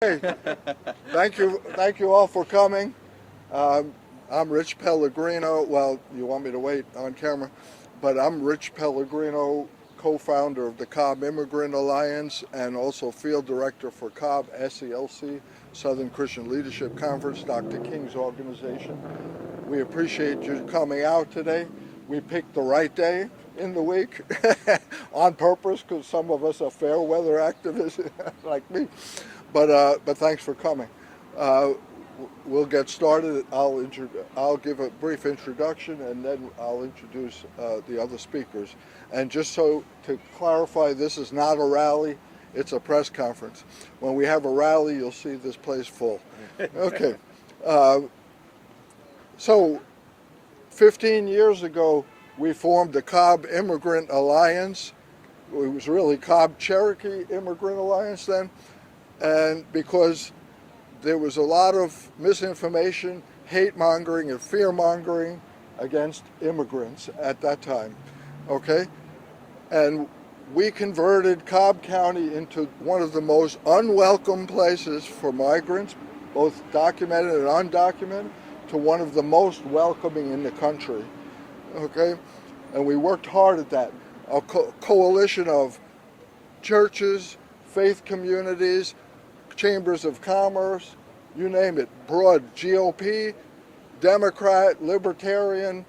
Hey, thank you all for coming. Um, I'm Rich Pellegrino. Well, you want me to wait on camera, but I'm Rich Pellegrino, co-founder of the Cobb Immigrant Alliance and also field director for Cobb SCLC, Southern Christian Leadership Conference, Dr. King's organization. We appreciate you coming out today. We picked the right day in the week on purpose because some of us are fair weather activists like me. But thanks for coming. Uh, we'll get started. I'll give a brief introduction and then I'll introduce the other speakers. And just so to clarify, this is not a rally, it's a press conference. When we have a rally, you'll see this place full. Okay. So 15 years ago, we formed the Cobb Immigrant Alliance. It was really Cobb Cherokee Immigrant Alliance then. And because there was a lot of misinformation, hate mongering, and fear mongering against immigrants at that time, okay? And we converted Cobb County into one of the most unwelcome places for migrants, both documented and undocumented, to one of the most welcoming in the country, okay? And we worked hard at that. A coalition of churches, faith communities, chambers of commerce, you name it, broad GOP, Democrat, Libertarian,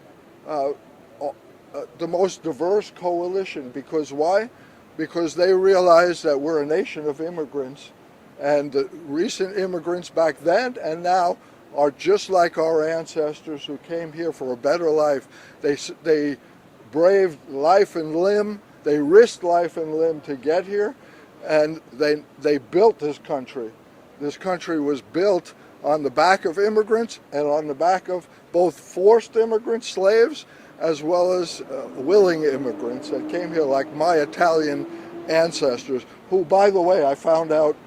the most diverse coalition. Because why? Because they realize that we're a nation of immigrants, and the recent immigrants back then and now are just like our ancestors who came here for a better life. They braved life and limb, they risked life and limb to get here, and they built this country. This country was built on the back of immigrants and on the back of both forced immigrants, slaves, as well as willing immigrants that came here, like my Italian ancestors, who, by the way, I found out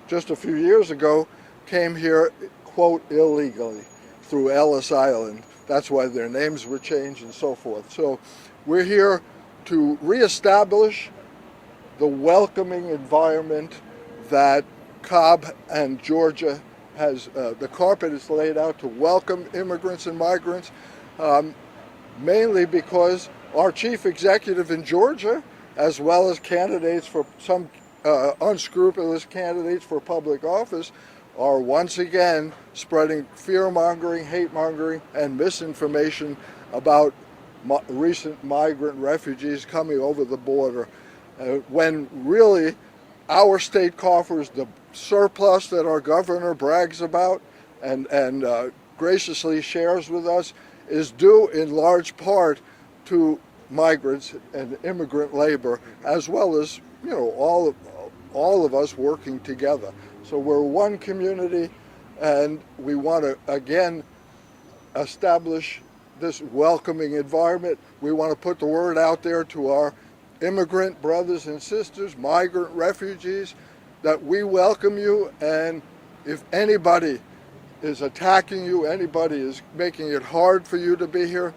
just a few years ago, came here, quote, illegally through Ellis Island. That's why their names were changed and so forth. So we're here to reestablish the welcoming environment that Cobb and Georgia has. The carpet is laid out to welcome immigrants and migrants, mainly because our chief executive in Georgia, as well as candidates for some unscrupulous candidates for public office, are once again spreading fear-mongering, hate-mongering, and misinformation about recent migrant refugees coming over the border. When really our state coffers, the surplus that our governor brags about and graciously shares with us, is due in large part to migrants and immigrant labor, as well as all of us working together. So we're one community, and we want to again establish this welcoming environment. We want to put the word out there to our immigrant brothers and sisters, migrant refugees, that we welcome you, and if anybody is attacking you, anybody is making it hard for you to be here,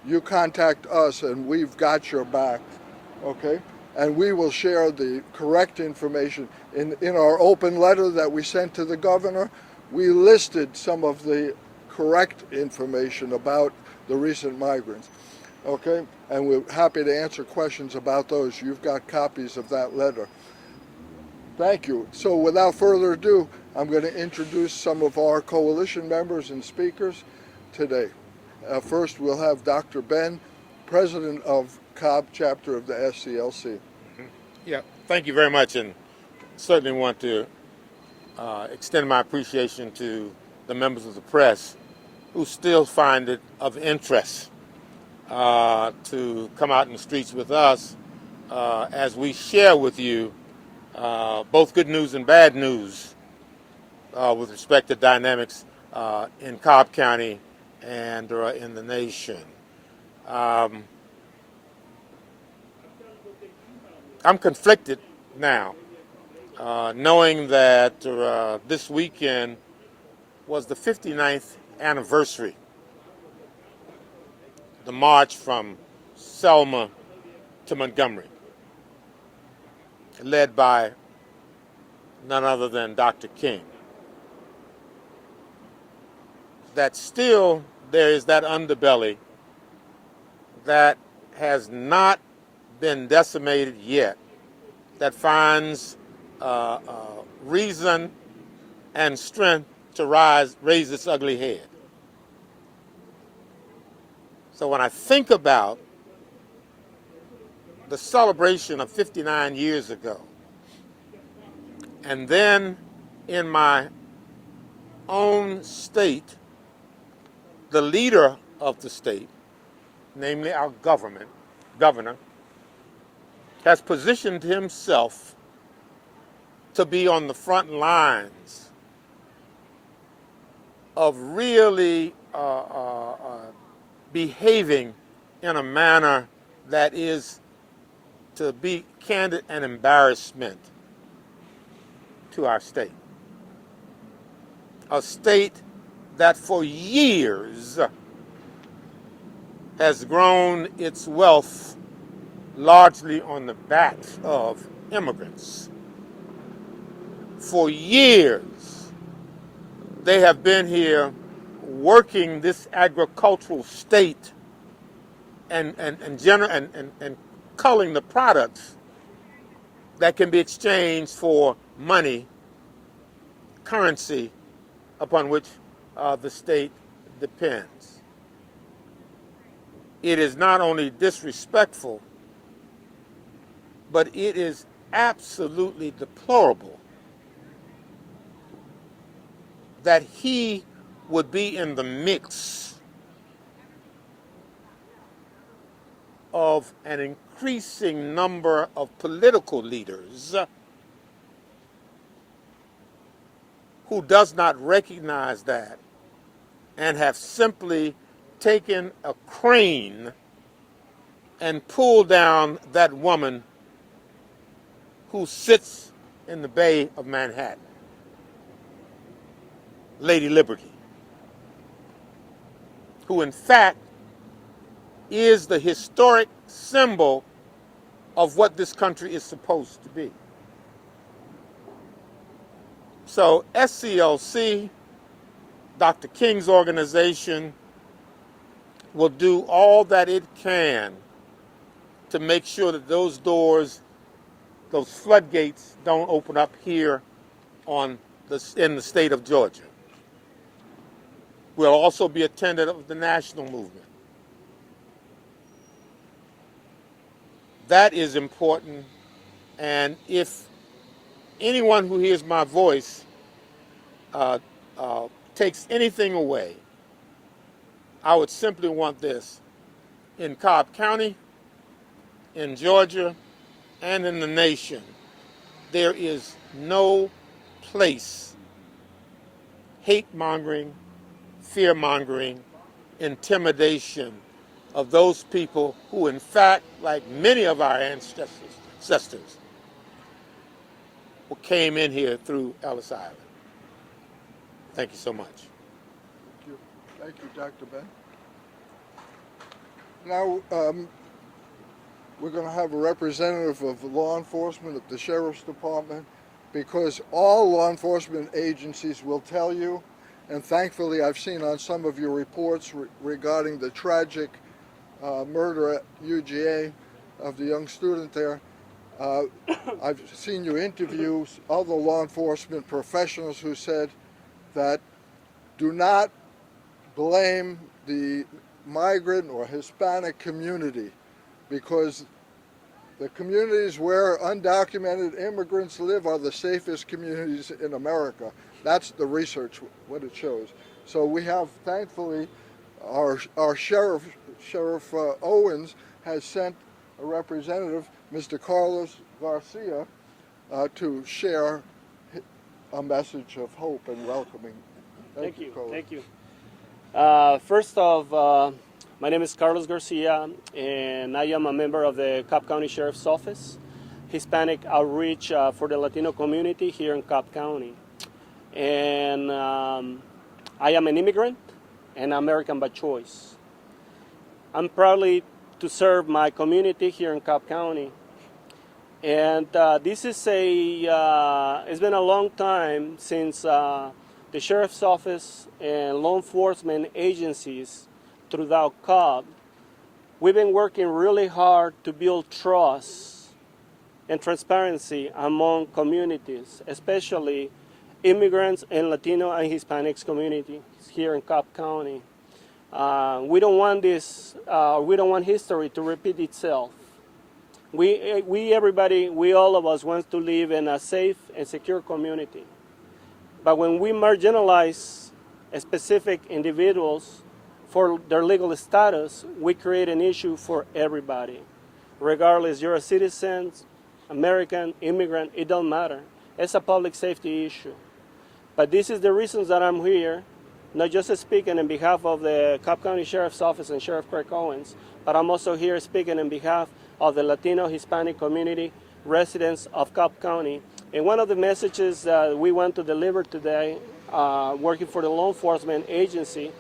you contact us and we've got your back, okay? And we will share the correct information. In our open letter that we sent to the governor, we listed some of the correct information about the recent migrants. Okay, and we're happy to answer questions about those. You've got copies of that letter. Thank you. So without further ado, I'm going to introduce some of our coalition members and speakers today. First, we'll have Dr. Ben, president of Cobb chapter of the SCLC. Yeah, thank you very much, and certainly want to extend my appreciation to the members of the press who still find it of interest to come out in the streets with us as we share with you both good news and bad news with respect to dynamics in Cobb County and in the nation. I'm conflicted now, knowing that this weekend was the 59th anniversary, the march from Selma to Montgomery, led by none other than Dr. King, that still there is that underbelly that has not been decimated yet, that finds reason and strength to raise its ugly head. So when I think about the celebration of 59 years ago, and then in my own state, the leader of the state, namely our governor, has positioned himself to be on the front lines of really behaving in a manner that is, to be candid, an embarrassment to our state. A state that for years has grown its wealth largely on the backs of immigrants. For years, they have been here working this agricultural state and culling the products that can be exchanged for money, currency upon which the state depends. It is not only disrespectful, but it is absolutely deplorable that he would be in the mix of an increasing number of political leaders who does not recognize that and have simply taken a crane and pulled down that woman who sits in the Bay of Manhattan, Lady Liberty, who in fact is the historic symbol of what this country is supposed to be. So SCLC, Dr. King's organization, will do all that it can to make sure that those doors, those floodgates, don't open up here in the state of Georgia. We'll also be attendant of the national movement. That is important, and if anyone who hears my voice takes anything away, I would simply want this: in Cobb County, in Georgia, and in the nation, there is no place hate-mongering, fear-mongering, intimidation of those people who, in fact, like many of our ancestors, came in here through Ellis Island. Thank you so much. Thank you. Thank you, Dr. Ben. Now, we're going to have a representative of law enforcement at the Sheriff's Department, because all law enforcement agencies will tell you, and thankfully I've seen on some of your reports regarding the tragic murder at UGA of the young student there, I've seen you interview other law enforcement professionals who said that do not blame the migrant or Hispanic community, because the communities where undocumented immigrants live are the safest communities in America. That's the research, what it shows. So we have, thankfully, our Sheriff Owens has sent a representative, Mr. Carlos Garcia, to share a message of hope and welcoming. Thank you. Carlos. Thank you. First off, my name is Carlos Garcia, and I am a member of the Cobb County Sheriff's Office, Hispanic Outreach for the Latino community here in Cobb County. And I am an immigrant and American by choice. I'm proudly to serve my community here in Cobb County. And this is it's been a long time since the Sheriff's Office and law enforcement agencies throughout Cobb, we've been working really hard to build trust and transparency among communities, especially immigrants and Latino and Hispanics communities here in Cobb County. We don't want we don't want history to repeat itself. We all of us want to live in a safe and secure community. But when we marginalize specific individuals for their legal status, we create an issue for everybody. Regardless, you're a citizen, American, immigrant, it don't matter. It's a public safety issue. But this is the reasons that I'm here, not just speaking on behalf of the Cobb County Sheriff's Office and Sheriff Craig Owens, but I'm also here speaking on behalf of the Latino Hispanic community residents of Cobb County. And one of the messages that we want to deliver today, working for the law enforcement agency,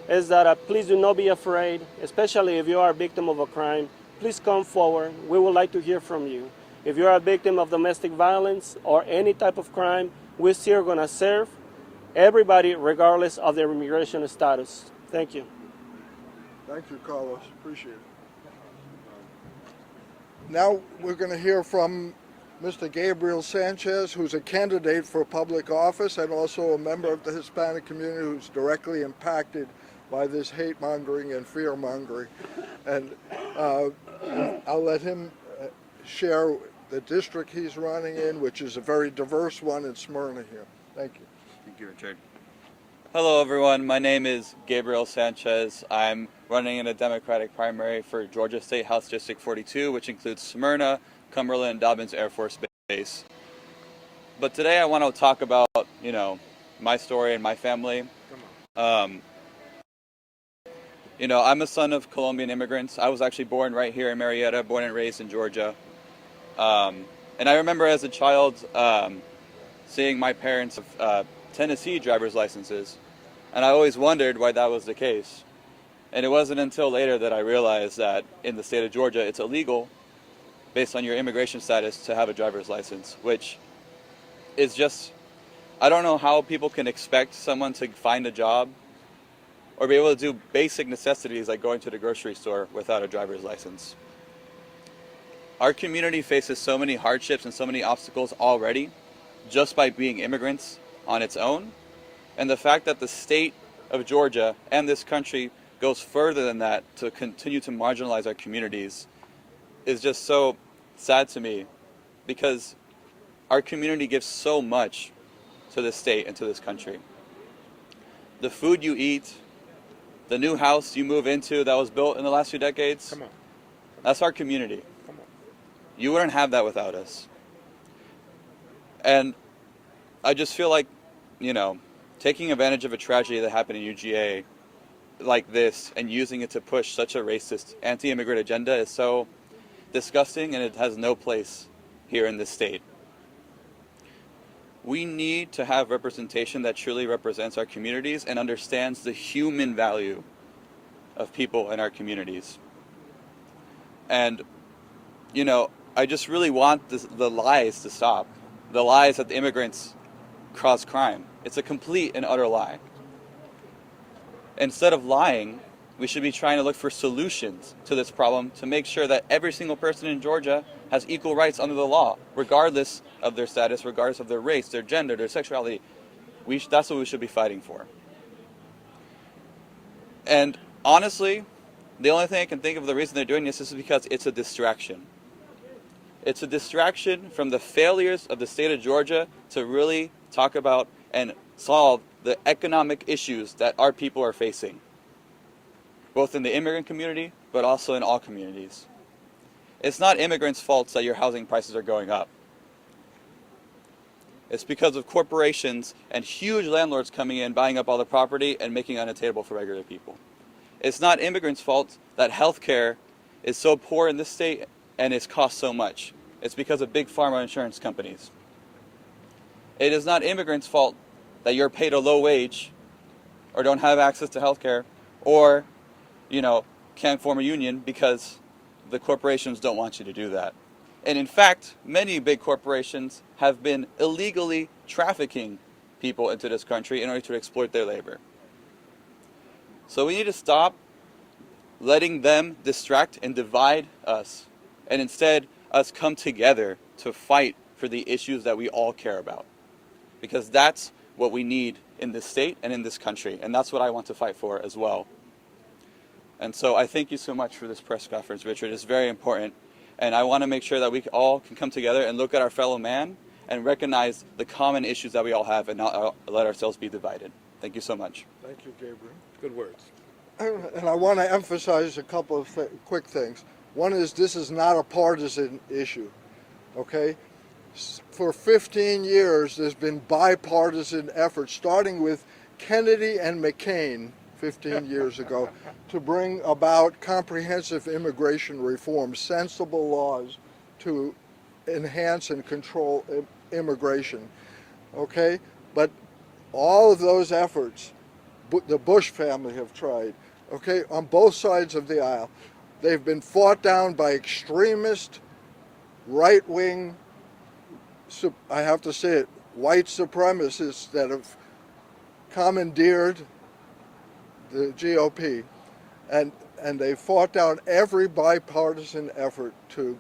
is that please do not be afraid, especially if you are a victim of a crime. Please come forward. We would like to hear from you. If you are a victim of domestic violence or any type of crime, we're still going to serve everybody regardless of their immigration status. Thank you. Thank you, Carlos. Appreciate it. Now we're going to hear from Mr. Gabriel Sanchez, who's a candidate for public office and also a member of the Hispanic community who's directly impacted by this hate mongering and fear mongering. And I'll let him share the district he's running in, which is a very diverse one in Smyrna here. Thank you. Thank you, Richard. Hello, everyone. My name is Gabriel Sanchez. I'm running in a Democratic primary for Georgia State House District 42, which includes Smyrna, Cumberland, Dobbins Air Force Base. But today I want to talk about, my story and my family. I'm a son of Colombian immigrants. I was actually born right here in Marietta, born and raised in Georgia. And I remember as a child seeing my parents Tennessee driver's licenses, and I always wondered why that was the case. And it wasn't until later that I realized that in the state of Georgia, it's illegal, based on your immigration status, to have a driver's license, which is just, I don't know how people can expect someone to find a job or be able to do basic necessities like going to the grocery store without a driver's license. Our community faces so many hardships and so many obstacles already just by being immigrants on its own. And the fact that the state of Georgia and this country goes further than that to continue to marginalize our communities is just so sad to me, because our community gives so much to this state and to this country. The food you eat, the new house you move into that was built in the last few decades, that's our community. You wouldn't have that without us. And I just feel like, taking advantage of a tragedy that happened in UGA like this and using it to push such a racist anti-immigrant agenda is so disgusting, and it has no place here in this state. We need to have representation that truly represents our communities and understands the human value of people in our communities. And, I just really want the lies to stop. The lies that the immigrants cause crime. It's a complete and utter lie. Instead of lying, we should be trying to look for solutions to this problem to make sure that every single person in Georgia has equal rights under the law, regardless of their status, regardless of their race, their gender, their sexuality. That's what we should be fighting for. And honestly, the only thing I can think of the reason they're doing this is because it's a distraction. It's a distraction from the failures of the state of Georgia to really talk about and solve the economic issues that our people are facing, both in the immigrant community, but also in all communities. It's not immigrants' fault that your housing prices are going up. It's because of corporations and huge landlords coming in, buying up all the property and making it unattainable for regular people. It's not immigrants' fault that healthcare is so poor in this state and it's cost so much. It's because of big pharma insurance companies. It is not immigrants' fault that you're paid a low wage or don't have access to healthcare or, can't form a union because the corporations don't want you to do that. And in fact, many big corporations have been illegally trafficking people into this country in order to exploit their labor. So we need to stop letting them distract and divide us, and instead us come together to fight for the issues that we all care about. Because that's what we need in this state and in this country, and that's what I want to fight for as well. And so I thank you so much for this press conference, Richard. It's very important, and I want to make sure that we all can come together and look at our fellow man and recognize the common issues that we all have and not let ourselves be divided. Thank you so much. Thank you, Gabriel. Good words. And I want to emphasize a couple of quick things. One is this is not a partisan issue, okay? For 15 years, there's been bipartisan efforts, starting with Kennedy and McCain 15 years ago, to bring about comprehensive immigration reform, sensible laws to enhance and control immigration, okay? But all of those efforts, the Bush family have tried, okay, on both sides of the aisle. They've been fought down by extremist, right-wing, I have to say it, white supremacists that have commandeered the GOP, and they fought down every bipartisan effort to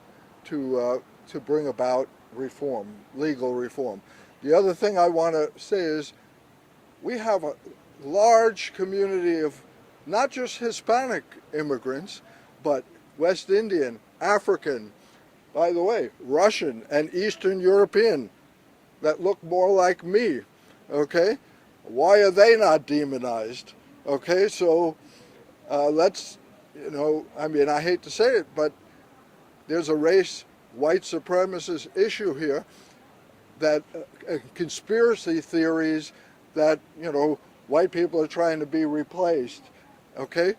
bring about reform, legal reform. The other thing I want to say is we have a large community of not just Hispanic immigrants, but West Indian, African, by the way, Russian and Eastern European that look more like me, okay? Why are they not demonized? Okay, so let's, I mean, I hate to say it, but there's a race white supremacist issue here that conspiracy theories that, white people are trying to be replaced, okay?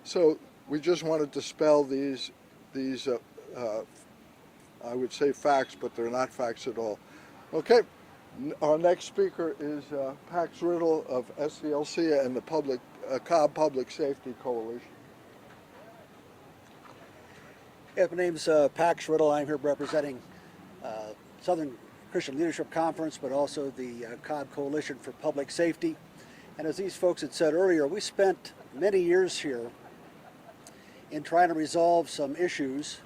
So we just want to dispel these I would say facts, but they're not facts at all. Okay, our next speaker is Pax Riddle of SCLC and the Cobb Public Safety Coalition. Yeah, my name's Pax Riddle. I'm here representing Southern Christian Leadership Conference, but also the Cobb Coalition for Public Safety. And as these folks had said earlier, we spent many years here in trying to resolve some issues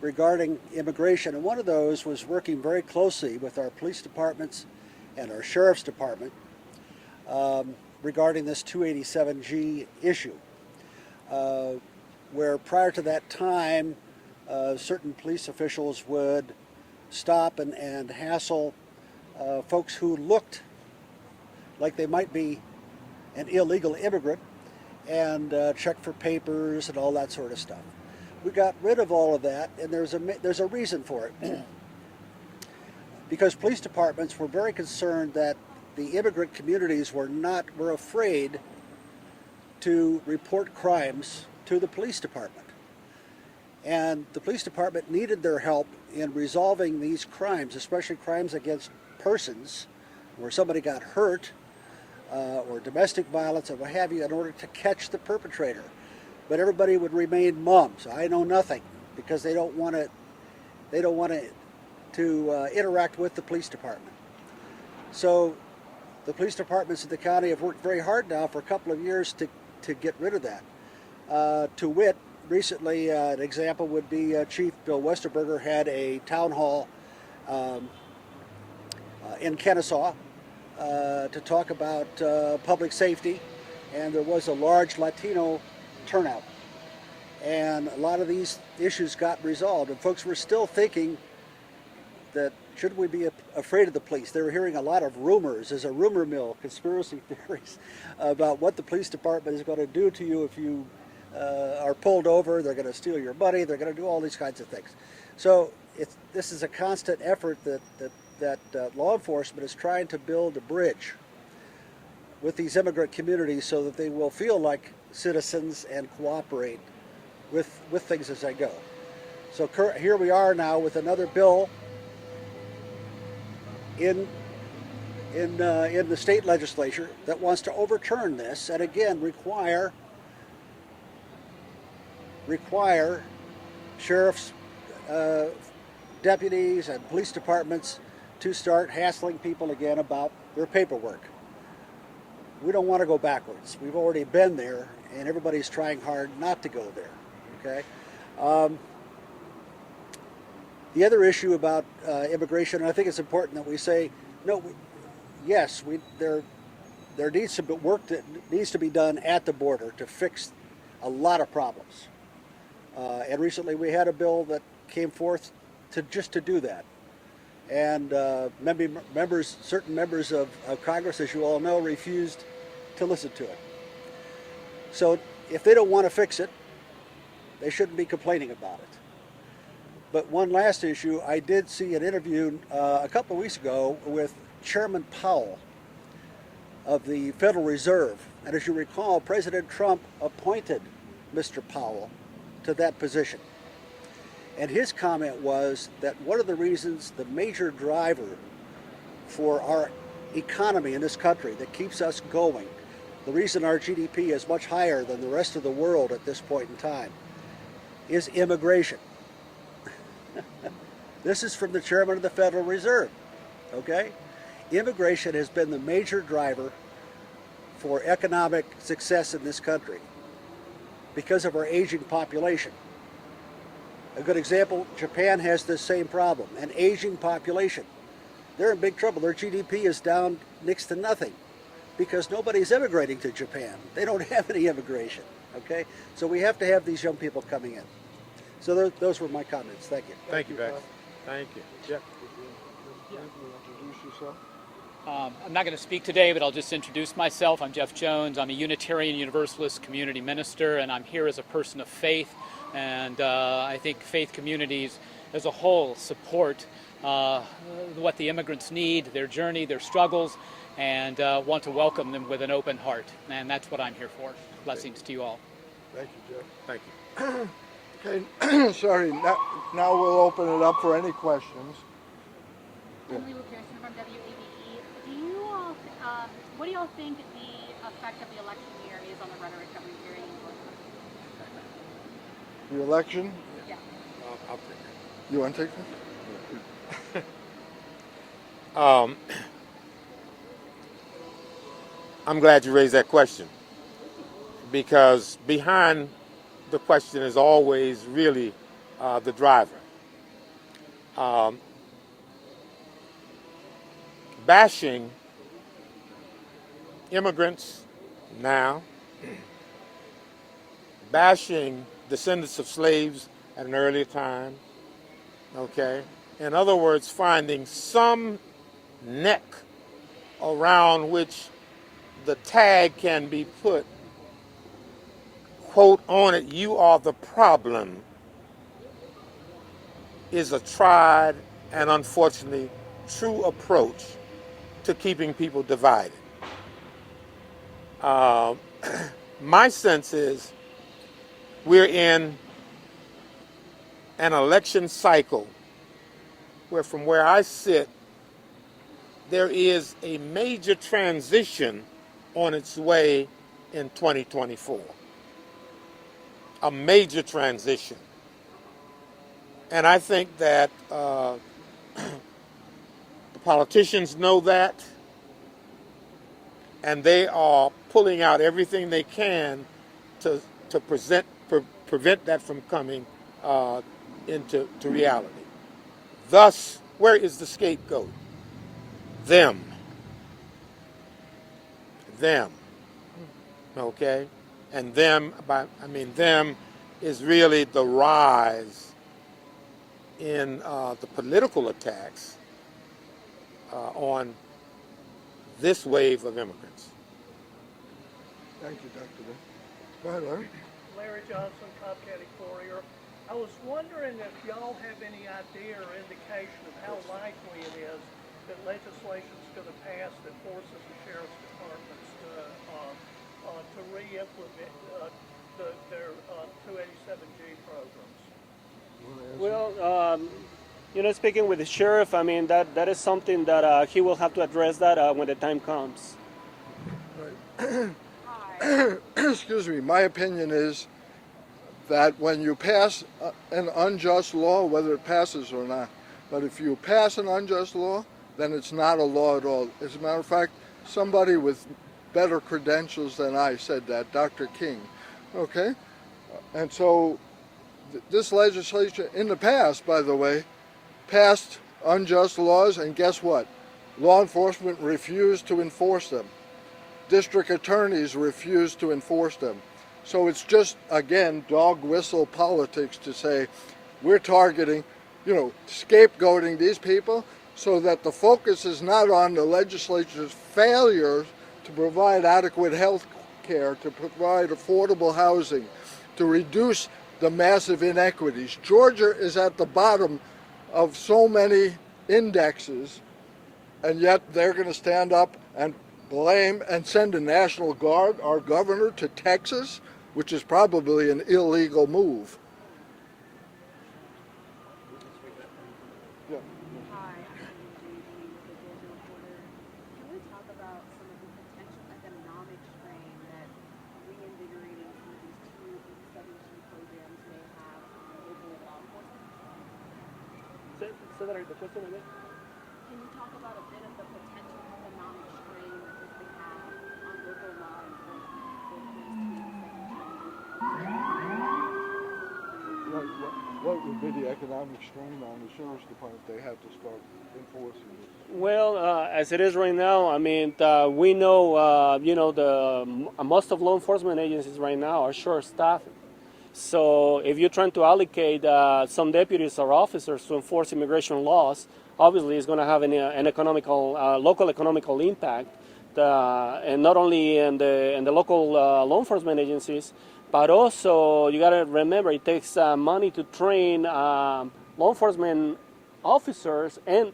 regarding immigration. And one of those was working very closely with our police departments and our sheriff's department regarding this 287G issue, where prior to that time, certain police officials would stop and hassle folks who looked like they might be an illegal immigrant and check for papers and all that sort of stuff. We got rid of all of that, and there's a reason for it. Because police departments were very concerned that the immigrant communities were afraid to report crimes to the police department. And the police department needed their help in resolving these crimes, especially crimes against persons, where somebody got hurt, or domestic violence, or what have you, in order to catch the perpetrator. But everybody would remain mum. So I know nothing, because they don't want to interact with the police department. So the police departments in the county have worked very hard now for a couple of years to get rid of that. To wit, recently an example would be Chief Bill Westerberger had a town hall in Kennesaw to talk about public safety, and there was a large Latino turnout. And a lot of these issues got resolved, and folks were still thinking that shouldn't we be afraid of the police? They were hearing a lot of rumors. There's a rumor mill, conspiracy theories about what the police department is going to do to you if you are pulled over. They're going to steal your money. They're going to do all these kinds of things. So this is a constant effort that law enforcement is trying to build a bridge with these immigrant communities so that they will feel like citizens and cooperate with things as they go. So here we are now with another bill in the state legislature that wants to overturn this, and again require sheriffs, deputies and police departments to start hassling people again about their paperwork. We don't want to go backwards. We've already been there, and everybody's trying hard not to go there. Okay. The other issue about immigration, and I think it's important that we say, no, yes, there needs to be work that needs to be done at the border to fix a lot of problems. And recently we had a bill that came forth to do that. And certain members of Congress, as you all know, refused to listen to it. So if they don't want to fix it, they shouldn't be complaining about it. But one last issue, I did see an interview a couple of weeks ago with Chairman Powell of the Federal Reserve. And as you recall, President Trump appointed Mr. Powell to that position. And his comment was that one of the reasons, the major driver for our economy in this country that keeps us going, the reason our GDP is much higher than the rest of the world at this point in time, is immigration. This is from the chairman of the Federal Reserve, okay? Immigration has been the major driver for economic success in this country because of our aging population. A good example, Japan has this same problem, an aging population. They're in big trouble. Their GDP is down next to nothing because nobody's immigrating to Japan. They don't have any immigration, okay? So we have to have these young people coming in. So those were my comments. Thank you. Thank you, Bex. Thank you. Jeff. You introduce yourself? I'm not going to speak today, but I'll just introduce myself. I'm Jeff Jones. I'm a Unitarian Universalist community minister, and I'm here as a person of faith. And I think faith communities as a whole support what the immigrants need, their journey, their struggles, and want to welcome them with an open heart. And that's what I'm here for. Blessings to you all. Thank you, Jeff. Thank you. Okay, sorry, now we'll open it up for any questions. Emily Pearson from WABE. Do you all, what do y'all think the effect of the election year is on the rhetoric that we're hearing in Georgia? The election? Yeah. I'll take it. You want to take this? I'm glad you raised that question, because behind the question is always really the driver. Bashing immigrants now, bashing descendants of slaves at an earlier time, okay? In other words, finding some neck around which the tag can be put, quote on it, "You are the problem," is a tried and unfortunately true approach to keeping people divided. My sense is we're in an election cycle where, from where I sit, there is a major transition on its way in 2024. A major transition. And I think that the politicians know that, and they are pulling out everything they can to prevent that from coming into reality. Thus, where is the scapegoat? Them. Okay? And them, them is really the rise in the political attacks on this wave of immigrants. Thank you, Dr. Lee. Go ahead, Larry. Larry Johnson, Cobb County Courier. I was wondering if y'all have any idea or indication of how likely it is that legislation is going to pass that forces the sheriff's departments to re-implement their 287G programs. Well, speaking with the sheriff, that is something that he will have to address that when the time comes. Excuse me, my opinion is that when you pass an unjust law, whether it passes or not, But if you pass an unjust law, then it's not a law at all. As a matter of fact, somebody with better credentials than I said that, Dr. King. Okay? And so this legislation, in the past, by the way, passed unjust laws, and guess what? Law enforcement refused to enforce them. District attorneys refused to enforce them. So it's just, again, dog whistle politics to say we're targeting, scapegoating these people so that the focus is not on the legislature's failure to provide adequate health care, to provide affordable housing, to reduce the massive inequities. Georgia is at the bottom of so many indexes, and yet they're going to stand up and blame and send a National Guard, our governor, to Texas, which is probably an illegal move. Hi, I'm JD with the Georgia Reporter. Can we talk about some of the potential economic strain that reinvigorating some of these two immigrant programs may have on local law enforcement? Say that the question again. Can you talk about a bit of the potential economic strain that this could have on local law enforcement with these two What would be the economic strain on the sheriff's department if they had to start enforcing this? Well, as it is right now, I mean, we know, most of law enforcement agencies right now are short-staffed. So if you're trying to allocate some deputies or officers to enforce immigration laws, obviously it's going to have an economical, local economical impact, and not only in the local law enforcement agencies, but also you got to remember it takes money to train law enforcement officers and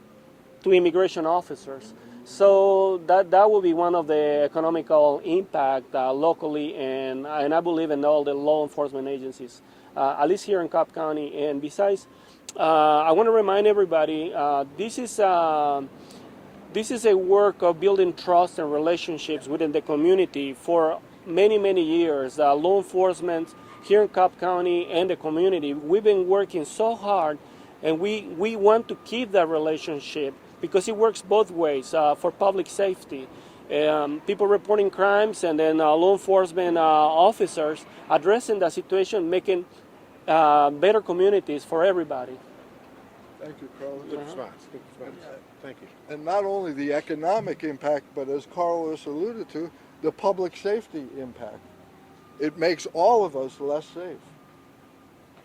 to immigration officers. So that will be one of the economical impact locally, and I believe in all the law enforcement agencies, at least here in Cobb County. And besides, I want to remind everybody, this is a work of building trust and relationships within the community for many years. Law enforcement here in Cobb County and the community, we've been working so hard, and we want to keep that relationship because it works both ways for public safety. People reporting crimes, and then law enforcement officers addressing the situation, making better communities for everybody. Thank you, Carlos. Good response. Good response. Thank you. And not only the economic impact, but as Carlos alluded to, the public safety impact. It makes all of us less safe.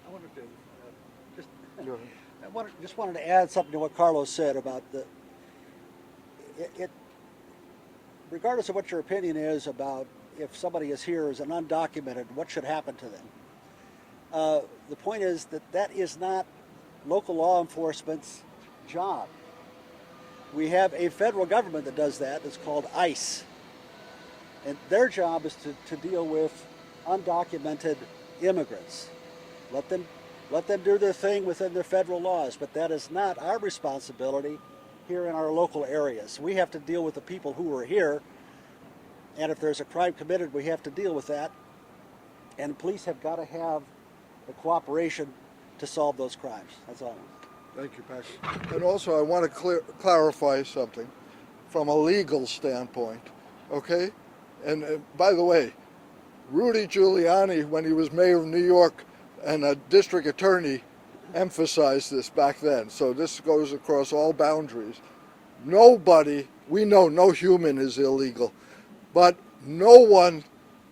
I wanted to just wanted to add something to what Carlos said about regardless of what your opinion is about if somebody is here as an undocumented, what should happen to them. The point is that is not local law enforcement's job. We have a federal government that does that. It's called ICE. And their job is to deal with undocumented immigrants. Let them do their thing within their federal laws, but that is not our responsibility here in our local areas. We have to deal with the people who are here, and if there's a crime committed, we have to deal with that. And police have got to have the cooperation to solve those crimes. That's all. Thank you, Patrick. And also, I want to clarify something from a legal standpoint, okay? And by the way, Rudy Giuliani, when he was mayor of New York and a district attorney, emphasized this back then. So this goes across all boundaries. We know no human is illegal, but no one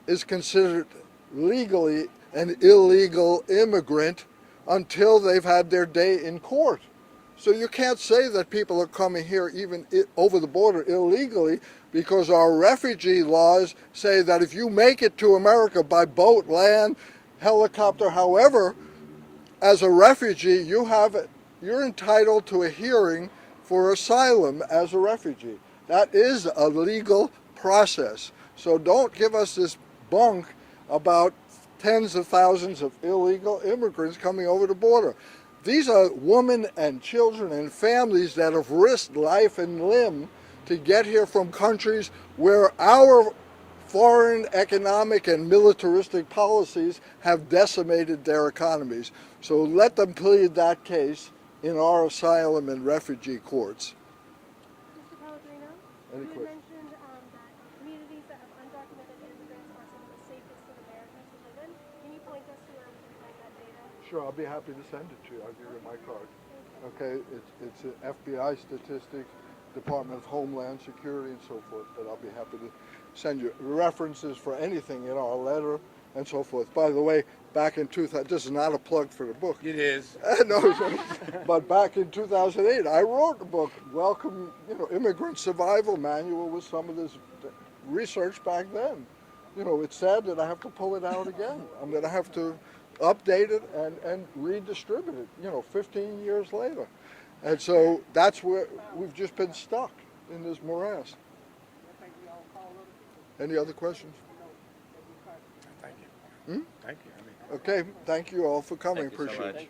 is considered legally an illegal immigrant until they've had their day in court. So you can't say that people are coming here even over the border illegally, because our refugee laws say that if you make it to America by boat, land, helicopter, however, as a refugee, you're entitled to a hearing for asylum as a refugee. That is a legal process. So don't give us this bunk about tens of thousands of illegal immigrants coming over the border. These are women and children and families that have risked life and limb to get here from countries where our foreign economic and militaristic policies have decimated their economies. So let them plead that case in our asylum and refugee courts. Mr. Pellegrino, Any you had questions? mentioned that communities that have undocumented immigrants are some of the safest in America to live in. Can you point us to where we can find that data? Sure, I'll be happy to send it to you. I'll give you my card. Okay, it's an FBI statistics, Department of Homeland Security and so forth, but I'll be happy to send you references for anything in our letter and so forth. By the way, back in 2000, this is not a plug for the book. It is. No, but back in 2008, I wrote a book, Welcome, Immigrant Survival Manual, with some of this research back then. It's sad that I have to pull it out again. I'm going to have to update it and redistribute it, 15 years later. And so that's where we've just been stuck in this morass. Any other questions? Thank you. Thank you. Okay, thank you all for coming. Thank you so Appreciate it. much.